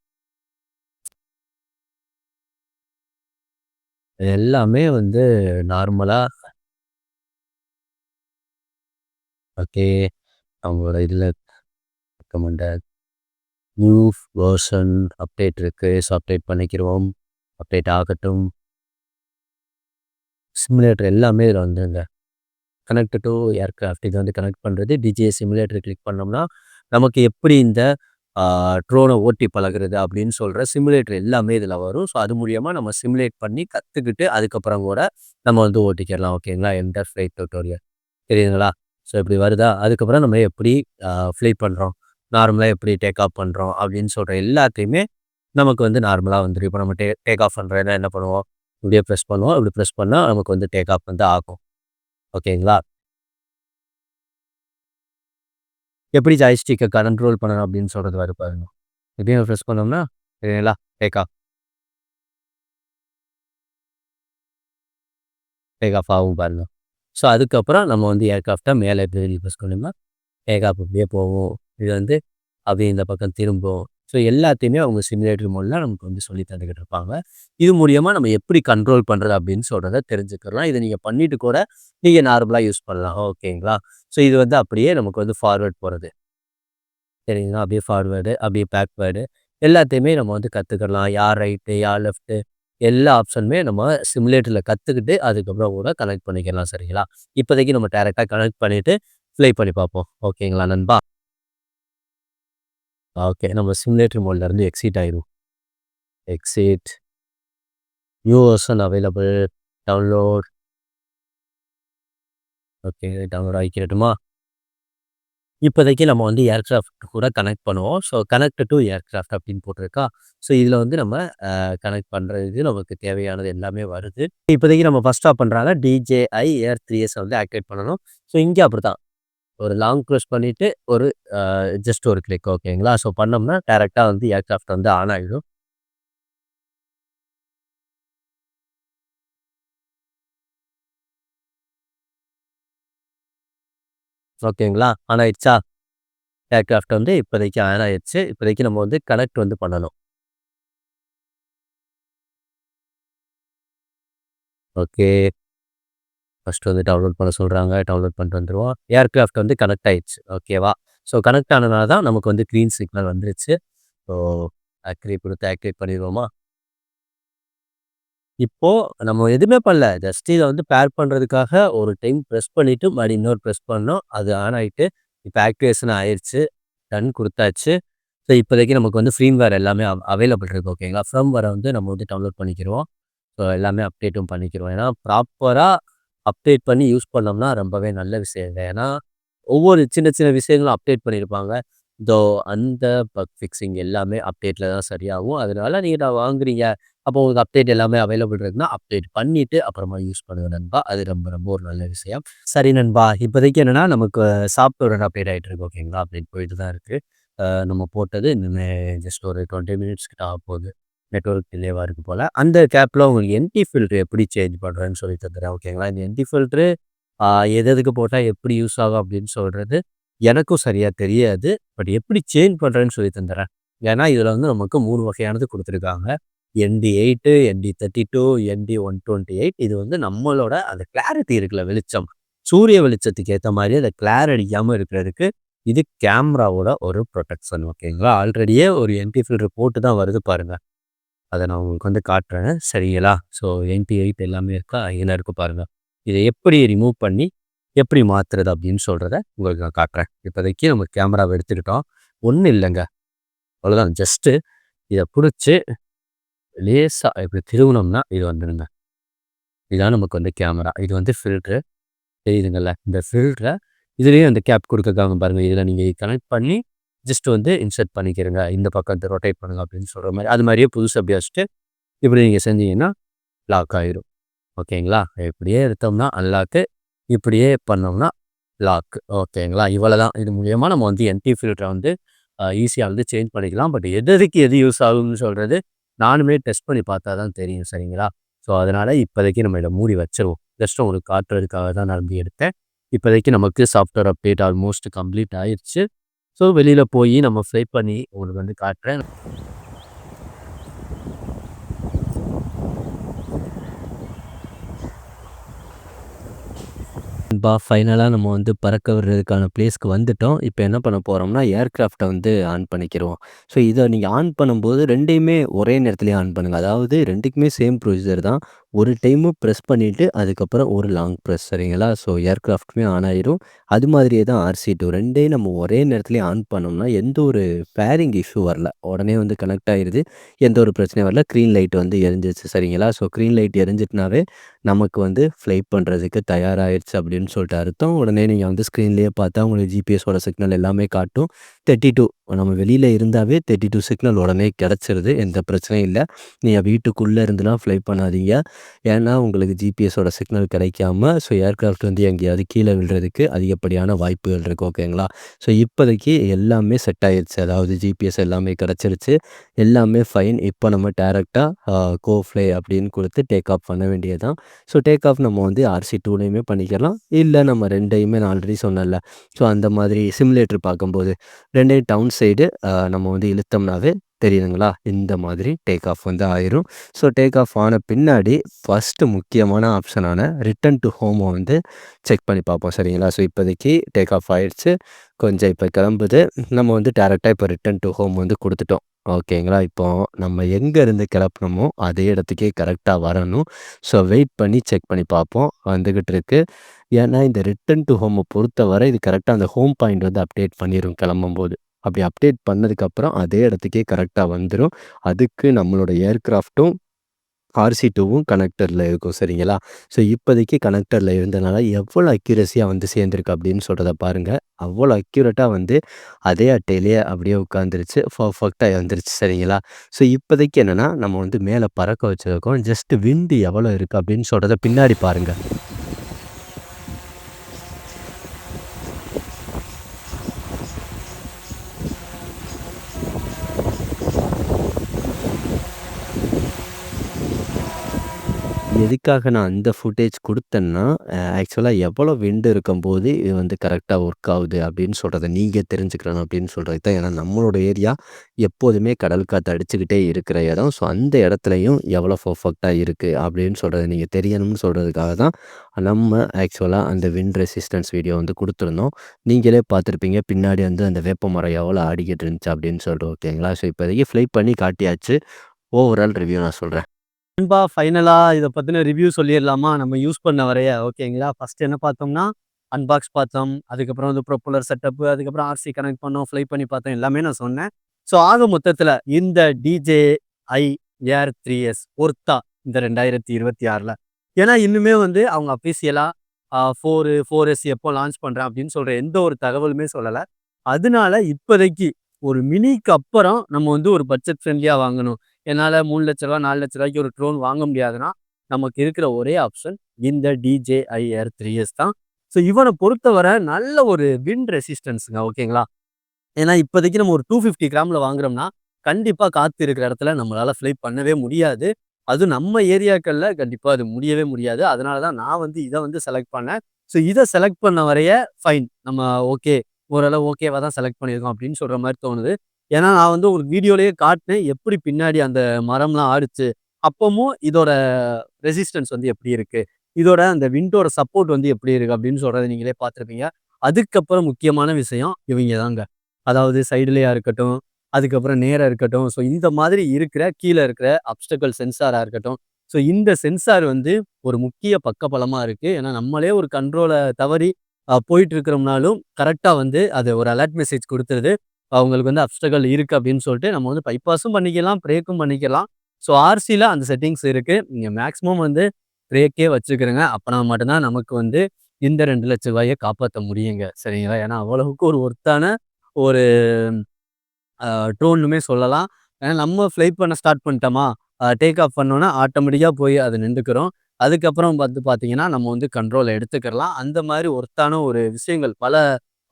இது எல்லாமே வந்து நார்மலா ஓகே. அவங்களோட இதுல ரெக்கமெண்டட் நியூ வெர்ஷன் அப்டேட் இருக்கு. ஸோ அப்டேட் பண்ணிக்கிருவோம். அப்டேட் ஆகட்டும். சிமுலேட்டர் எல்லாமே இதில வந்துருங்க. கனெக்ட் டூ ஏர்கிராஃப்ட் இது வந்து கனெக்ட் பண்ணுறது. டிஜிஏ சிமுலேட்டர் கிளிக் பண்ணோம்னா, நமக்கு எப்படி இந்த ட்ரோனை ஓட்டி பழகுறது அப்படின்னு சொல்ற சிமுலேட்டர் எல்லாமே இதில வரும். ஸோ அது மூலியமா நம்ம சிமுலேட் பண்ணி கத்துக்கிட்டு, அதுக்கப்புறம் கூட நம்ம வந்து ஓட்டிக்கிறலாம். ஓகேங்களா? என்டர் ஃப்ளைட் டியூட்டோரியல் தெரியுதுங்களா? ஸோ இப்படி வருதா? அதுக்கப்புறம் நம்ம எப்படி ஃப்ளை பண்றோம், நார்மலா எப்படி டேக் ஆஃப் பண்றோம் அப்படின்னு சொல்ற எல்லாத்தையுமே நமக்கு வந்து நார்மலா வந்துரும். இப்போ நம்ம டேக் ஆஃப் பண்றோம்னா என்ன பண்ணுவோம்? இப்படியே பிரஸ் பண்ணுவோம். இப்படி பிரஸ் பண்ணா நமக்கு வந்து டேக் ஆஃப் வந்து ஆகும். ஓகேங்களா? எப்படி ஜாய்ஸ்டிக்க கண்ட்ரோல் பண்ணணும் அப்படின்னு சொல்றது வருது பாருங்க. இப்படியே பிரஸ் பண்ணோம்னா சரிங்களா? டேக் ஆஃப் டேக் ஆஃப் ஆகும் பாருங்க. ஸோ அதுக்கப்புறம் நம்ம வந்து ஏர்கிராஃப்ட்ட மேலே இப்படி பிரஸ் பண்ணோம்னா டேக் ஆஃப் இப்படியே போகும். இது வந்து அப்படியே இந்த பக்கம் திரும்பும். ஸோ எல்லாத்தையுமே அவங்க சிமுலேட்டர் மோட்ல நமக்கு வந்து சொல்லி தந்துக்கிட்டு இருப்பாங்க. இது மூலியமா நம்ம எப்படி கண்ட்ரோல் பண்றது அப்படின்னு சொல்றத தெரிஞ்சுக்கலாம். இத நீங்க பண்ணிட்டு கூட நீங்க நார்மலா யூஸ் பண்ணலாம். ஓகேங்களா? ஸோ இது வந்து அப்படியே நமக்கு வந்து ஃபார்வர்ட் போறது. சரிங்களா? அப்படியே ஃபார்வேர்டு, அப்படியே பேக்வேர்டு எல்லாத்தையுமே நம்ம வந்து கத்துக்கலாம். யார் ரைட்டு, யார் லெஃப்ட்டு எல்லா ஆப்ஷனுமே நம்ம சிமுலேட்டர்ல கத்துக்கிட்டு, அதுக்கப்புறம் கூட கனெக்ட் பண்ணிக்கலாம். சரிங்களா? இப்போதைக்கு நம்ம டைரக்ட்டா கனெக்ட் பண்ணிட்டு ப்ளே பண்ணி பார்ப்போம். ஓகேங்களா நண்பா? ஓகே. நம்ம சிமுலேட்டர் மோட்ல இருந்து எக்ஸிட் ஆயிருவோம். Exit, new version available, download. Okay. Download ஆகிக்கிறட்டுமா? இப்போதைக்கு நம்ம வந்து ஏர்கிராஃப்ட் கூட கனெக்ட் பண்ணுவோம். ஸோ கனெக்ட் டூ ஏர்கிராஃப்ட் அப்படின்னு போட்டிருக்கா. ஸோ இதில வந்து நம்ம கனெக்ட் பண்றது நமக்கு தேவையானது எல்லாமே வருது. இப்போதைக்கு நம்ம ஃபர்ஸ்ட் ஸ்டாப் பண்றாங்க. DJI Air 3s வந்து ஆக்டிவேட் பண்ணணும். ஸோ இங்கே அப்படித்தான். ஒரு லாங் ப்ரெஸ் பண்ணிட்டு ஒரு ஜஸ்ட் ஒரு கிளிக் ஓகேங்களா? ஸோ பண்ணோம்னா டைரக்ட்டா வந்து ஏர்கிராஃப்ட் வந்து ஆன் ஆயிடும். ஓகேங்களா? ஆன் ஆயிடுச்சா? ஏர்கிராஃப்ட் வந்து இப்போதைக்கு ஆன் ஆயிருச்சு. இப்போதைக்கு நம்ம வந்து கனெக்ட் வந்து பண்ணணும். ஓகே. ஃபர்ஸ்ட் வந்து டவுன்லோட் பண்ண சொல்றாங்க. டவுன்லோட் பண்ணிட்டு வந்துருவோம். ஏர்கிராஃப்ட் வந்து கனெக்ட் ஆயிடுச்சு. ஓகேவா? ஸோ கனெக்ட் ஆனனால தான் நமக்கு வந்து கிரீன் சிக்னல் வந்துருச்சு. ஸோ ஆக்டிவேட் கொடுத்து ஆக்டிவேட் பண்ணிருவோமா? இப்போ நம்ம எதுவுமே பண்ணல. ஜஸ்ட் இத வந்து பேர் பண்றதுக்காக ஒரு டைம் பிரஸ் பண்ணிட்டு மறுபடியும் இன்னொரு பிரஸ் பண்ணோம். அது ஆன் ஆயிட்டு, இப்ப ஆக்டிவேஷன் ஆயிருச்சு. டன் குடுத்தாச்சு. ஸோ இப்போதைக்கு நமக்கு வந்து ஃப்ரீம்வேர் எல்லாமே அவைலபிள் இருக்கு. ஓகேங்களா? ஃபர்ம்வேர வந்து நம்ம வந்து டவுன்லோட் பண்ணிக்கிருவோம். ஸோ எல்லாமே அப்டேட்டும் பண்ணிக்கிருவோம். ஏன்னா ப்ராப்பரா அப்டேட் பண்ணி யூஸ் பண்ணோம்னா ரொம்பவே நல்ல விஷயங்க. ஏன்னா ஒவ்வொரு சின்ன சின்ன விஷயங்களும் அப்டேட் பண்ணியிருப்பாங்க. இதோ அந்த பக் ஃபிக்ஸிங் எல்லாமே அப்டேட்ல தான் சரியாகும். அதனால நீங்க வாங்குறீங்க. அப்போ உங்களுக்கு அப்டேட் எல்லாமே அவைலபிள் இருக்குன்னா, அப்டேட் பண்ணிட்டு அப்புறமா யூஸ் பண்ணுங்க நண்பா. அது ரொம்ப ரொம்ப ஒரு நல்ல விஷயம். சரி நண்பா, இப்போதைக்கு என்னன்னா நமக்கு சாஃப்ட்வேர் அப்டேட் ஆயிட்டு இருக்கு. ஓகேங்களா? அப்டேட் போயிட்டு தான் இருக்கு. நம்ம போட்டது இன்னுமே ஜஸ்ட் ஒரு 20 மினிட்ஸ் கிட்ட ஆகப்போகுது. நெட்வொர்க் டிலேவா இருக்கு போல. அந்த கேப்ல உங்களுக்கு என்டி ஃபில்டர் எப்படி சேஞ்ச் பண்றதுன்னு சொல்லி தந்துர்றேன். ஓகேங்களா? இந்த என்டி ஃபில்டரு எது எதுக்கு போட்டா எப்படி யூஸ் ஆகும் அப்படின்னு சொல்றது எனக்கும் சரியா தெரியாது. பட் எப்படி சேஞ்ச் பண்றேன்னு சொல்லி தந்துர்றேன். ஏன்னா, இதுல வந்து நமக்கு 3 வகையானது குடுத்துருக்காங்க. ND8, ND32, ND128 இது வந்து நம்மளோட அந்த கிளாரிட்டி இருக்குல்ல வெளிச்சம். சூரிய வெளிச்சத்துக்கு ஏத்த மாரி அந்த கிளார் அடிக்காம இருக்கிறதுக்கு இது கேமராவோட ஒரு புரொடெக்ஷன் ஓகேங்களா? ஆல்ரெடியே ஒரு என்டி ஃபில்டர் போட்டு தான் வருது பாருங்க. அத நான் உங்களுக்கு வந்து காட்டுறேன். சரிங்களா? ஸோ NT8 எல்லாமே இருக்கா? இதுல இருக்கு பாருங்க. இத எப்படி ரிமூவ் பண்ணி, எப்படி மாத்துறது அப்படின்னு சொல்றத உங்களுக்கு நான் காட்டுறேன். இப்போதைக்கு நம்ம கேமராவ எடுத்துக்கிட்டோம். ஒண்ணும் இல்லங்க. அவ்வளோதான். ஜஸ்ட்டு இத புடிச்சு லேசா இப்படி திருவுனோம்னா இது வந்துருங்க. இதான் நமக்கு வந்து கேமரா. இது வந்து ஃபில்டரு. தெரியுதுங்கல்ல? இந்த ஃபில்டர இதுலயும் அந்த கேப் குடுத்துருக்காங்க பாருங்க. இதுல நீங்க கனெக்ட் பண்ணி ஜஸ்ட் வந்து இன்சர்ட் பண்ணிக்கிறங்க. இந்த பக்கம் ரொட்டேட் பண்ணுங்க அப்படின்னு சொல்ற மாரி. அது மாரியே புதுசா அப்படி வச்சுட்டு இப்படி நீங்கள் செஞ்சீங்கன்னா லாக் ஆயிரும். ஓகேங்களா? இப்படியே எடுத்தோம்னா அன்லாக்கு, இப்படியே பண்ணோம்னா லாக். ஓகேங்களா? இவ்வளோதான். இது மூலியமா நம்ம வந்து எம்டி ஃபில்டரை வந்து ஈஸியா வந்து சேஞ்ச் பண்ணிக்கலாம். பட் எதுக்கு எது யூஸ் ஆகும்னு சொல்றது நானுமே டெஸ்ட் பண்ணி பார்த்தா தான் தெரியும். சரிங்களா? ஸோ அதனால இப்போதைக்கு நம்ம இத மூடி வச்சுருவோம். ஜஸ்ட் உங்களுக்கு காட்டுறதுக்காக தான் நான் வந்து எடுத்தேன். இப்போதைக்கு நமக்கு சாஃப்ட்வேர் அப்டேட் ஆல்மோஸ்ட் கம்ப்ளீட் ஆயிருச்சு. ஸோ வெளியில போய் நம்ம ஃப்ளை பண்ணி உங்களுக்கு வந்து காட்டுறேன். ஃபைனலா நம்ம வந்து பறக்க விடுறதுக்கான பிளேஸ்க்கு வந்துட்டோம். இப்ப என்ன பண்ண போறோம்னா, ஏர்கிராஃப்ட்ட வந்து ஆன் பண்ணிக்கிருவோம். ஸோ இத நீங்க ஆன் பண்ணும்போது 2யுமே ஒரே நேரத்திலேயே ஆன் பண்ணுங்க. அதாவது 2க்குமே சேம் ப்ரொசீஜர் தான். ஒரு டைமு பிரஸ் பண்ணிட்டு, அதுக்கப்புறம் ஒரு லாங் பிரஸ் சரிங்களா? ஸோ ஏர்கிராஃப்ட்டுமே ஆன் ஆயிரும். அது மாதிரியே தான் RC2 2யும் நம்ம ஒரே நேரத்திலேயே ஆன் பண்ணோம்னா, எந்த ஒரு பேரிங் இஷ்யூ வரல. உடனே வந்து கனெக்ட் ஆயிருது. எந்த ஒரு பிரச்சனையும் வரல. கிரீன் லைட் வந்து எரிஞ்சிருச்சு சரிங்களா? ஸோ கிரீன் லைட் எரிஞ்சிட்டுனாவே நமக்கு வந்து ஃப்ளை பண்ணுறதுக்கு தயாராகிருச்சு அப்படின்னு சொல்லிட்டு அர்த்தம். உடனே நீங்கள் வந்து ஸ்க்ரீன்லேயே பார்த்தா உங்களுக்கு ஜிபிஎஸோட சிக்னல் எல்லாமே காட்டும். 32 நம்ம வெளியில் இருந்தாவே 32 சிக்னல் உடனே கிடச்சிருது. எந்த பிரச்சனையும் இல்லை. நீங்கள் வீட்டுக்குள்ளே இருந்துலாம் ஃப்ளை பண்ணாதீங்க. ஏன்னா உங்களுக்கு ஜிபிஎஸோட சிக்னல் கிடைக்காம ஸோ ஏர்கிராஃப்ட் வந்து எங்கேயாவது கீழே விழுறதுக்கு அதிகப்படியான வாய்ப்புகள் இருக்குது. ஓகேங்களா? ஸோ இப்போதைக்கு எல்லாமே செட் ஆயிருச்சு. அதாவது ஜிபிஎஸ் எல்லாமே கிடச்சிருச்சு. எல்லாமே ஃபைன். இப்போ நம்ம டேரெக்டாக கோ ஃப்ளை அப்படின்னு கொடுத்து டேக் ஆஃப் பண்ண வேண்டியது. ஸோ டேக் ஆஃப் நம்ம வந்து RC2லையுமே பண்ணிக்கலாம். இல்லை நம்ம 2யுமே நான் ஆல்ரெடி சொன்னேன்ல. ஸோ அந்த மாதிரி சிமுலேட்டர் பார்க்கும்போது 2யும் டவுன் சைடு நம்ம வந்து இழுத்தோம்னாவே தெரியுதுங்களா? இந்த மாதிரி டேக் ஆஃப் வந்து ஆயிரும். ஸோ டேக் ஆஃப் ஆன பின்னாடி ஃபஸ்ட்டு முக்கியமான ஆப்ஷனான ரிட்டர்ன் டூ ஹோமை வந்து செக் பண்ணி பார்ப்போம் சரிங்களா? ஸோ இப்போதைக்கு டேக் ஆஃப் ஆயிடுச்சு. கொஞ்சம் இப்போ கிளம்புது. நம்ம வந்து டேரெக்டாக இப்போ ரிட்டர்ன் டூ ஹோம் வந்து கொடுத்துட்டோம். ஓகேங்களா? இப்போ நம்ம எங்கேருந்து கிளப்புனோமோ அதே இடத்துக்கே கரெக்டாக வரணும். ஸோ வெயிட் பண்ணி செக் பண்ணி பார்ப்போம். வந்துகிட்டு இருக்கு. ஏன்னா இந்த ரிட்டர்ன் டூ ஹோமை பொறுத்தவரை இது கரெக்டாக அந்த ஹோம் பாயிண்ட் வந்து அப்டேட் பண்ணிரும் கிளம்பும்போது. அப்படி அப்டேட் பண்ணதுக்கப்புறம் அதே இடத்துக்கே கரெக்டாக வந்துரும். அதுக்கு நம்மளோட ஏர்கிராஃப்ட்டும் RC2வும் கனெக்டரில் இருக்கும் சரிங்களா? ஸோ இப்போதைக்கு கனெக்டரில் இருந்தனால எவ்வளோ அக்யூரஸியாக வந்து சேர்ந்துருக்கு அப்படின்னு சொல்கிறத பாருங்கள். அவ்வளோ அக்யூரேட்டாக வந்து அதே அட்டையிலேயே அப்படியே உட்காந்துருச்சு. பர்ஃபெக்டாக வந்துருச்சு சரிங்களா? ஸோ இப்போதைக்கு என்னென்னா நம்ம வந்து மேலே பறக்க வச்சுருக்கோம். ஜஸ்ட் விண்டு எவ்வளோ இருக்குது அப்படின்னு சொல்கிறத பின்னாடி பாருங்கள். எதுக்காக நான் அந்த ஃபுட்டேஜ் குடுத்தேன்னா, ஆக்சுவலா எவ்வளோ விண்ட் இருக்கும்போது இது வந்து கரெக்ட்டா ஒர்க் ஆகுது அப்படின்னு சொல்றத நீங்க தெரிஞ்சுக்கணும் அப்படின்னு சொல்றதுக்கு தான். ஏன்னா நம்மளோட ஏரியா எப்போதுமே கடல் காத்து அடிச்சுக்கிட்டே இருக்கிற இடம். ஸோ அந்த இடத்துலயும் எவ்வளோ பெர்ஃபெக்ட்டா இருக்கு அப்படின்னு சொல்றத நீங்க தெரியணும்னு சொல்றதுக்காக தான் நம்ம ஆக்சுவலா அந்த விண்ட் ரெசிஸ்டன்ஸ் வீடியோ வந்து குடுத்துருந்தோம். நீங்களே பார்த்துருப்பீங்க பின்னாடி வந்து அந்த வேப்பமரம் எவ்வளோ ஆடிக்கிட்டு இருந்துச்சு அப்படின்னு சொல்லிட்டு ஓகேங்களா? ஸோ இப்போதைக்கு ஃப்ளை பண்ணி காட்டியாச்சு. ஓவரால் ரிவ்யூ நான் சொல்றேன். நண்பா ஃபைனலா இத பத்தின ரிவ்யூ சொல்லிர்லாமா? நம்ம யூஸ் பண்ண வரைய ஓகேங்களா? ஃபர்ஸ்ட் என்ன பார்த்தோம்னா, அன்பாக்ஸ் பார்த்தோம். அதுக்கப்புறம் வந்து ப்ரொப்பல்லர் செட்டப், அதுக்கப்புறம் RC கனெக்ட் பண்ணோம், ஃப்ளை பண்ணி பார்த்தோம். எல்லாமே நான் சொன்னேன். ஸோ ஆக மொத்தத்தில இந்த DJI Air 3s ஒர்த்தா இந்த 2026ல. ஏன்னா இன்னுமே வந்து அவங்க அஃபிஷியலா 4S எப்போ லான்ச் பண்றேன் அப்படின்னு சொல்ற எந்த ஒரு தகவலுமே சொல்லல. அதனால இப்போதைக்கு ஒரு மினிக்கு அப்புறம் நம்ம வந்து ஒரு பட்ஜெட் ஃப்ரெண்ட்லியா வாங்கணும். என்னால ரூ. 3,00,000 4,00,000க்கு ஒரு ட்ரோன் வாங்க முடியாதுன்னா, நமக்கு இருக்கிற ஒரே ஆப்ஷன் இந்த DJI Air 3s தான். ஸோ இவன பொறுத்தவரை நல்ல ஒரு விண்ட் ரெசிஸ்டன்ஸ்ங்க ஓகேங்களா? ஏன்னா இப்போதைக்கு நம்ம ஒரு 250 கிராம்ல வாங்குறோம்னா, கண்டிப்பா காத்து இருக்கிற இடத்துல நம்மளால ஃப்ளை பண்ணவே முடியாது. அதுவும் நம்ம ஏரியாக்கள்ல கண்டிப்பா அது முடியவே முடியாது. அதனால தான் நான் வந்து இத வந்து செலக்ட் பண்ணேன். ஸோ இத செலக்ட் பண்ண வரைய ஃபைன். நம்ம ஓகே. ஓரளவு ஓகேவா தான் செலக்ட் பண்ணியிருக்கோம் அப்படின்னு சொல்ற மாரி தோணுது. ஏன்னா நான் வந்து உங்களுக்கு வீடியோலயே காட்டுனேன். எப்படி பின்னாடி அந்த மரம்லாம் ஆடுச்சு. அப்பமும் இதோட ரெசிஸ்டன்ஸ் வந்து எப்படி இருக்கு? இதோட அந்த விண்டோட சப்போர்ட் வந்து எப்படி இருக்கு? அப்படின்னு சொல்றத நீங்களே பார்த்துருப்பீங்க. அதுக்கப்புறம் முக்கியமான விஷயம் இவைங்க தாங்க. அதாவது சைடுலயா இருக்கட்டும், அதுக்கப்புறம் நேரா இருக்கட்டும். ஸோ இந்த மாதிரி இருக்கிற கீழ இருக்கிற அப்ஸ்டக்கிள் சென்சாரா இருக்கட்டும். ஸோ இந்த சென்சார் வந்து ஒரு முக்கிய பக்கபலமா இருக்கு. ஏன்னா நம்மளே ஒரு கண்ட்ரோல தவறி போயிட்டு இருக்கிறோம்னாலும், கரெக்ட்டா வந்து அது ஒரு அலர்ட் மெசேஜ் குடுத்துருது. அவங்களுக்கு வந்து அப்ஸ்டக்கிள் இருக்கு அப்படின்னு சொல்லிட்டு நம்ம வந்து பைபாஸும் பண்ணிக்கலாம், பிரேக்கும் பண்ணிக்கலாம். ஸோ RCல அந்த செட்டிங்ஸ் இருக்கு. நீங்க மேக்ஸிமம் வந்து பிரேக்கே வச்சுக்கிறங்க. அப்பனா மட்டும் தான் நமக்கு வந்து இந்த ரூ. 2,00,000 காப்பாத்த முடியுங்க. சரிங்களா? ஏன்னா அவ்வளவுக்கு ஒரு ஒர்த்தான ஒரு ட்ரோன்னுமே சொல்லலாம். ஏன்னா நம்ம ஃப்ளை பண்ண ஸ்டார்ட் பண்ணிட்டோமா, டேக் ஆஃப் பண்ணோன்னா ஆட்டோமேட்டிக்காக போய் அது நின்றுக்கிறோம். அதுக்கப்புறம் வந்து பார்த்தீங்கன்னா, நம்ம வந்து கண்ட்ரோல எடுத்துக்கிறலாம். அந்த மாதிரி ஒர்த்தான ஒரு விஷயங்கள் பல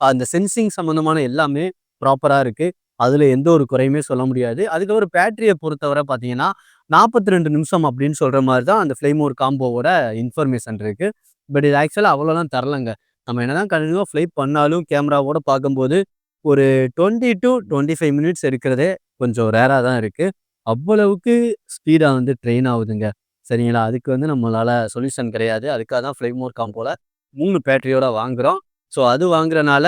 அந்த சென்சிங் சம்மந்தமான எல்லாமே ப்ராப்பரா இருக்கு. அதில எந்த ஒரு குறையுமே சொல்ல முடியாது. அதுக்கப்புறம் பேட்டரிய பொறுத்தவரை பார்த்தீங்கன்னா, 42 நிமிஷம் அப்படின்னு சொல்ற மாரி தான் அந்த ஃப்ளைமோர் காம்போவோட இன்ஃபர்மேஷன் இருக்கு. பட் இது ஆக்சுவலா அவ்வளோலாம் தரலங்க. நம்ம என்னதான் கன்டினியூவா ஃப்ளை பண்ணாலும் கேமராவோட பார்க்கும்போது, ஒரு 20 டூ 25 மினிட்ஸ் இருக்கிறதே கொஞ்சம் ரேரா தான் இருக்கு. அவ்வளவுக்கு ஸ்பீடா வந்து ட்ரெயின் ஆகுதுங்க. சரிங்களா? அதுக்கு வந்து நம்மளால சொல்யூஷன் கிடையாது. அதுக்காக தான் ஃப்ளைமோர் காம்போல 3 பேட்டரியோட வாங்குறோம். ஸோ அது வாங்குறனால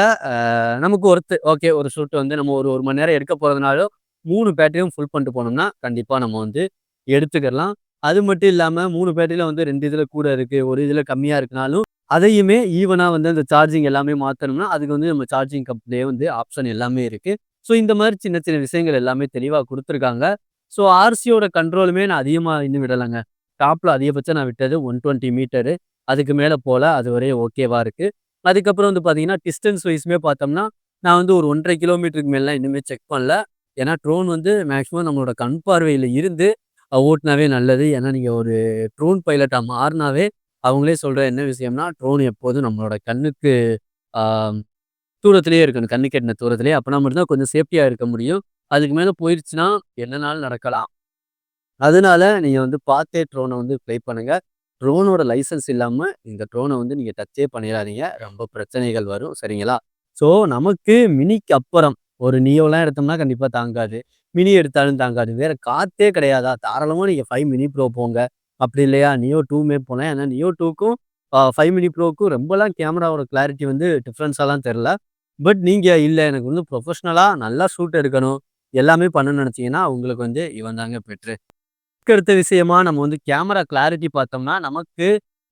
நமக்கு ஒர்த்து. ஓகே ஒரு ஷூட் வந்து நம்ம ஒரு 1 மணி நேரம் எடுக்க போறதுனாலும் 3 பேட்டரியும் ஃபுல் பண்ணிட்டு போனோம்னா, கண்டிப்பா நம்ம வந்து எடுத்துக்கலாம். அது மட்டும் இல்லாம 3 பேட்டரியில வந்து 2 இதுல கூட இருக்கு. ஒரு இதுல கம்மியா இருக்குனாலும், அதையுமே ஈவனா வந்து அந்த சார்ஜிங் எல்லாமே மாத்தணும்னா, அதுக்கு வந்து நம்ம சார்ஜிங் கப்லயே வந்து ஆப்ஷன் எல்லாமே இருக்கு. ஸோ இந்த மாரி சின்ன சின்ன விஷயங்கள் எல்லாமே தெளிவா குடுத்துருக்காங்க. ஸோ ஆர்சியோட கண்ட்ரோலுமே நான் அதிகமா இன்னும் விடலங்க. டாப்ல அதிகபட்சம் நான் விட்டது 120 மீட்டரு. அதுக்கு மேல போல. அதுவரை ஓகேவா இருக்கு. அதுக்கப்புறம் வந்து பார்த்தீங்கன்னா, டிஸ்டன்ஸ் வைஸ்மே பார்த்தோம்னா, நான் வந்து ஒரு 1 1/2 கிலோமீட்டருக்கு மேலலாம் இன்னுமே செக் பண்ணல. ஏன்னா ட்ரோன் வந்து மேக்ஸிமம் நம்மளோட கண் பார்வையில இருந்து ஓட்டுனாவே நல்லது. ஏன்னா நீங்க ஒரு ட்ரோன் பைலட்டா மாறுனாவே, அவங்களே சொல்ற என்ன விஷயம்னா, ட்ரோன் எப்போதும் நம்மளோட கண்ணுக்கு ஆ தூரத்திலேயே இருக்கணும். கண்ணுக்கு எட்டுன தூரத்திலேயே. அப்பனா மட்டும் தான் கொஞ்சம் சேஃப்டியா இருக்க முடியும். அதுக்கு மேல போயிருச்சுன்னா, என்னனாலும் நடக்கலாம். அதனால நீங்க வந்து பார்த்தே ட்ரோன வந்து ஃப்ளை பண்ணுங்க. ட்ரோனோட லைசென்ஸ் இல்லாம இந்த ட்ரோன வந்து நீங்க டச்சே பண்ணிறாதீங்க. ரொம்ப பிரச்சனைகள் வரும். சரிங்களா? ஸோ நமக்கு மினிக்கு அப்புறம் ஒரு நியோலாம் எடுத்தோம்னா கண்டிப்பா தாங்காது. மினி எடுத்தாலும் தாங்காது. வேற காத்தே கிடையாதா? தாராளமா நீங்க 5 மினி ப்ரோ போங்க. அப்படி இல்லையா நியோ 2மே போலாம். ஏன்னா நியோ 2க்கும் 5 மினி ப்ரோக்கும் ரொம்பலாம் கேமராவோட கிளாரிட்டி வந்து டிஃபரன்ஸாலாம் தெரியல. பட் நீங்க இல்ல எனக்கு வந்து ப்ரொஃபஷனலா நல்லா ஷூட் எடுக்கணும். எல்லாமே பண்ணணும்னு நினைச்சீங்கன்னா, உங்களுக்கு வந்து இவன் தாங்க பெட்டரு. அடுத்த விஷயமா நம்ம வந்து கேமரா கிளாரிட்டி பார்த்தோம்னா, நமக்கு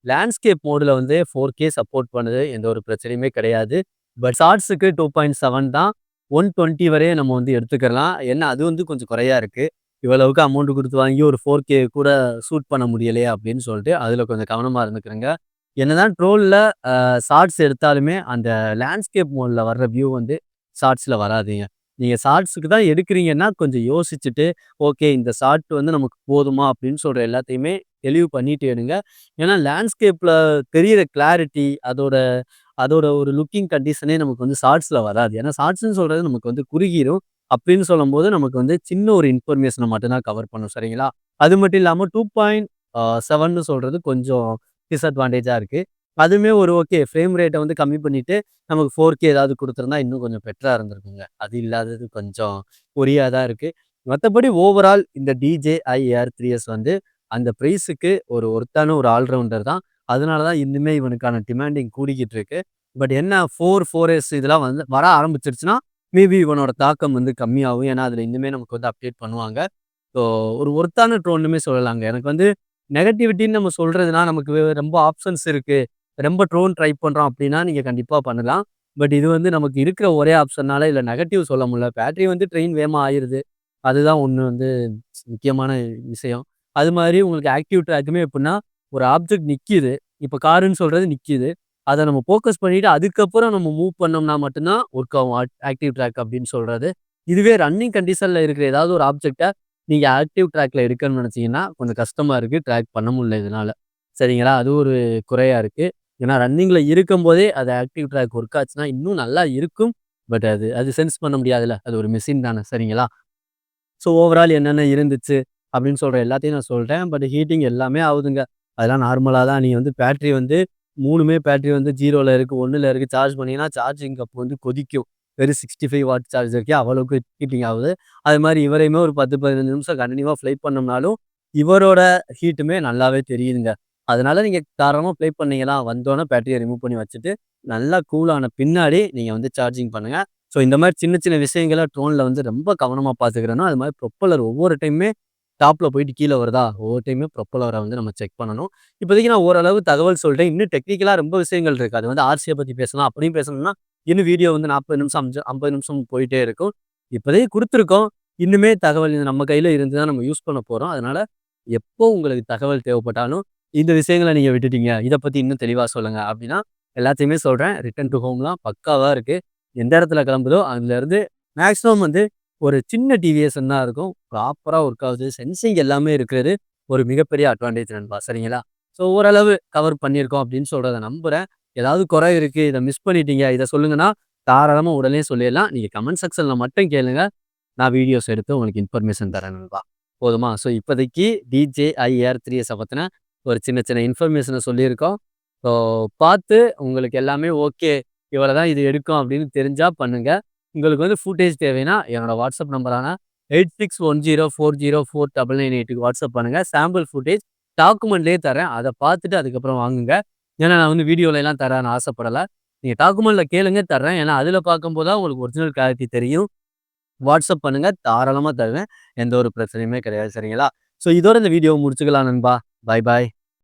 லேண்ட்ஸ்கேப் மோடுல வந்து 4K சப்போர்ட் பண்ணுது. எந்த ஒரு பிரச்சனையுமே கிடையாது. பட் ஷார்ட்ஸுக்கு 2.7 தான். 120 வரையும் நம்ம வந்து எடுத்துக்கலாம். ஏன்னா அது வந்து கொஞ்சம் குறையா இருக்கு. இவ்வளவுக்கு அமௌண்ட் குடுத்து வாங்கி ஒரு 4K கூட ஷூட் பண்ண முடியலையே அப்படின்னு சொல்லிட்டு, அதுல கொஞ்சம் கவனமா இருந்துக்கிறேங்க. என்னதான் ட்ரோன்ல ஷார்ட்ஸ் எடுத்தாலுமே, அந்த லேண்ட்ஸ்கேப் மோட்ல வர்ற வியூ வந்து ஷார்ட்ஸ்ல வராதுங்க. நீங்க ஷார்ட்ஸுக்கு தான் எடுக்கிறீங்கன்னா, கொஞ்சம் யோசிச்சுட்டு ஓகே. இந்த ஷாட் வந்து நமக்கு போதுமா? அப்படின்னு சொல்ற எல்லாத்தையுமே தெளிவு பண்ணிட்டு எடுங்க. ஏன்னா லேண்ட்ஸ்கேப்ல தெரியிற கிளாரிட்டி, அதோட அதோட ஒரு லுக்கிங் கண்டிஷனே நமக்கு வந்து ஷார்ட்ஸ்ல வராது. ஏன்னா ஷார்ட்ஸ்ன்னு சொல்றது நமக்கு வந்து குறுகிரும். அப்படின்னு சொல்லும்போது நமக்கு வந்து சின்ன ஒரு இன்ஃபர்மேஷன மட்டும் தான் கவர் பண்ணும். சரிங்களா? அது மட்டும் இல்லாம 2.7ன்னு சொல்றது கொஞ்சம் டிஸ்அட்வான்டேஜா இருக்கு. அதுவுமே ஒரு ஓகே. ஃப்ரேம் ரேட்ட வந்து கம்மி பண்ணிட்டு, நமக்கு 4K ஏதாவது குடுத்திருந்தா இன்னும் கொஞ்சம் பெட்டரா இருந்திருக்குங்க. அது இல்லாதது கொஞ்சம் பொறியா தான் இருக்கு. மத்தபடி ஓவரால் இந்த DJI Air 3s வந்து அந்த பிரைஸுக்கு ஒரு ஒர்த்தான ஒரு ஆல்ரவுண்டர் தான். அதனால தான் இன்னுமே இவனுக்கான டிமாண்டிங் கூடிக்கிட்டு இருக்கு. பட் என்ன 4S இதெல்லாம் வந்து வர ஆரம்பிச்சுருச்சுன்னா, மேபி இவனோட தாக்கம் வந்து கம்மியாகும். ஏன்னா, அதில இன்னுமே நமக்கு வந்து அப்டேட் பண்ணுவாங்க. ஸோ ஒரு ஒர்த்தான ட்ரோன்னுமே சொல்லலாங்க. எனக்கு வந்து நெகட்டிவிட்டின்னு நம்ம சொல்றதுனா, நமக்கு ரொம்ப ஆப்ஷன்ஸ் இருக்கு. ரொம்ப ட்ரோன் ட்ரை பண்றோம் அப்டின்னா, நீங்க கண்டிப்பா பண்ணலாம். பட் இது வந்து நமக்கு இருக்கிற ஒரே ஆப்ஷனால இதுல நெகட்டிவ் சொல்ல முடியல. பேட்டரி வந்து ட்ரெயின் வேகமா ஆயிருது. அதுதான் ஒண்ணு வந்து முக்கியமான விஷயம். அது மாரி உங்களுக்கு ஆக்டிவ் ட்ராக்குமே எப்புட்ன்னா, ஒரு ஆப்ஜெக்ட் நிக்கிது. இப்ப காருன்னு சொல்றது நிக்கிது. அத நம்ம ஃபோக்கஸ் பண்ணிட்டு அதுக்கப்புறம் நம்ம மூவ் பண்ணோம்னா மட்டும் தான் ஒர்க் ஆகும். ஆக்டிவ் ட்ராக் அப்படின்னு சொல்றது. இதுவே ரன்னிங் கண்டிஷன்ல இருக்கிற ஏதாவது ஒரு ஆப்ஜெக்ட்ட நீங்க ஆக்டிவ் ட்ராக்ல எடுக்கணும்னு நெனச்சீங்கன்னா, கொஞ்சம் கஷ்டமா இருக்கு. ட்ராக் பண்ண முடியல இதனால. சரிங்களா? அது ஒரு குறையா இருக்கு. ஏன்னா ரன்னிங்ல இருக்கும்போதே அது ஆக்டிவ் ட்ராக் ஒர்க் ஆச்சுன்னா இன்னும் நல்லா இருக்கும். பட் அது அது சென்ஸ் பண்ண முடியாதுல்ல. அது ஒரு மெஷின் தானே. சரிங்களா? ஸோ ஓவரால் என்னென்ன இருந்துச்சு அப்படின்னு சொல்ற எல்லாத்தையும் நான் சொல்றேன். பட் ஹீட்டிங் எல்லாமே ஆகுதுங்க. அதெல்லாம் நார்மலா தான். நீங்க வந்து பேட்டரி வந்து 3மே பேட்டரி வந்து 0ல இருக்கு, 1ல இருக்கு. சார்ஜ் பண்ணீங்கன்னா, சார்ஜிங் கப் வந்து கொதிக்கும். வெறும் 65 வாட் சார்ஜருக்கே அவ்வளவுக்கு ஹீட்டிங் ஆகுது. அது மாரி இவரையுமே ஒரு 10, 15 நிமிஷம் கன்டினியூவா ஃப்ளை பண்ணோம்னாலும், இவரோட ஹீட்டுமே நல்லாவே தெரியுதுங்க. அதனால நீங்க தாராளமா ப்ளே பண்ணீங்களா, வந்தோனே பேட்டரிய ரிமூவ் பண்ணி வச்சுட்டு, நல்லா கூல் ஆன பின்னாடி நீங்க வந்து சார்ஜிங் பண்ணுங்க. ஸோ இந்த மாரி சின்ன சின்ன விஷயங்கள ட்ரோன்ல வந்து ரொம்ப கவனமா பார்த்துக்கிறணும். அது மாரி ப்ரொப்பல்லர் ஒவ்வொரு டைமுமே டாப்ல போயிட்டு கீழ வருதா, ஒவ்வொரு டைமுமே ப்ரொப்பல்லர வந்து நம்ம செக் பண்ணணும். இப்போதைக்கு நான் ஓரளவு தகவல் சொல்ட்டேன். இன்னும் டெக்னிக்கலா ரொம்ப விஷயங்கள் இருக்கு. அது வந்து ஆர்சிய பத்தி பேசலாம். அப்படியும் பேசணும்னா, இன்னும் வீடியோ வந்து 40 நிமிஷம், 50 நிமிஷம் போயிட்டே இருக்கும். இப்போதைக்கு குடுத்துருக்கோம். இன்னுமே தகவல் நம்ம கையில இருந்து தான் நம்ம யூஸ் பண்ண போறோம். அதனால எப்போ உங்களுக்கு தகவல் தேவைப்பட்டாலும், இந்த விஷயங்கள நீங்க விட்டுட்டீங்க. இத பத்தி இன்னும் தெளிவா சொல்லுங்க அப்படின்னா, எல்லாத்தையுமே சொல்றேன். ரிட்டர்ன் டூ ஹோம்லாம் பக்காவா இருக்கு. எந்த இடத்துல கிளம்புதோ அதுலருந்து மேக்ஸிமம் வந்து ஒரு சின்ன டிவிஎஸ்ன்னு தான் இருக்கும். ப்ராப்பரா ஒர்க் ஆகுது. சென்சிங் எல்லாமே இருக்கிறது ஒரு மிகப்பெரிய அட்வான்டேஜ் நண்பா. சரிங்களா? ஸோ ஓரளவு கவர் பண்ணியிருக்கோம் அப்படின்னு சொல்றத நம்புறேன். ஏதாவது குறை இருக்கு, இத மிஸ் பண்ணிட்டீங்க, இத சொல்லுங்கன்னா தாராளமா உடனே சொல்லிடலாம். நீங்க கமெண்ட் செக்ஷன்ல மட்டும் கேளுங்க. நான் வீடியோஸ் எடுத்து உங்களுக்கு இன்ஃபர்மேஷன் தரேன் நண்பா. போதுமா? ஸோ இப்போதைக்கு DJI Air 3s பத்தின ஒரு சின்ன சின்ன இன்ஃபர்மேஷன சொல்லியிருக்கோம். ஸோ பார்த்து உங்களுக்கு எல்லாமே ஓகே. இவ்வளோதான் இது எடுக்கும் அப்படின்னு தெரிஞ்சா பண்ணுங்க. உங்களுக்கு வந்து ஃபுட்டேஜ் தேவைன்னா என்னோட வாட்ஸ்அப் நம்பரான 8610404998க்கு வாட்ஸ்அப் பண்ணுங்க. சாம்பிள் ஃபுட்டேஜ் டாக்குமெண்ட்லேயே தரேன். அத பார்த்துட்டு அதுக்கப்புறம் வாங்குங்க. ஏன்னா நான் வந்து வீடியோலலாம் தரேன்னு ஆசைப்படல. நீங்க டாக்குமெண்ட்ல கேளுங்க தர்றேன். ஏன்னா அதில பார்க்கும்போது தான் உங்களுக்கு ஒரிஜினல் கிளாரிட்டி தெரியும். வாட்ஸ்அப் பண்ணுங்க. தாராளமா தருவேன். எந்த ஒரு பிரச்சனையுமே கிடையாது. சரிங்களா? ஸோ இதோட இந்த வீடியோவ முடிச்சுக்கலாம் நண்பா. பாய் பாய்.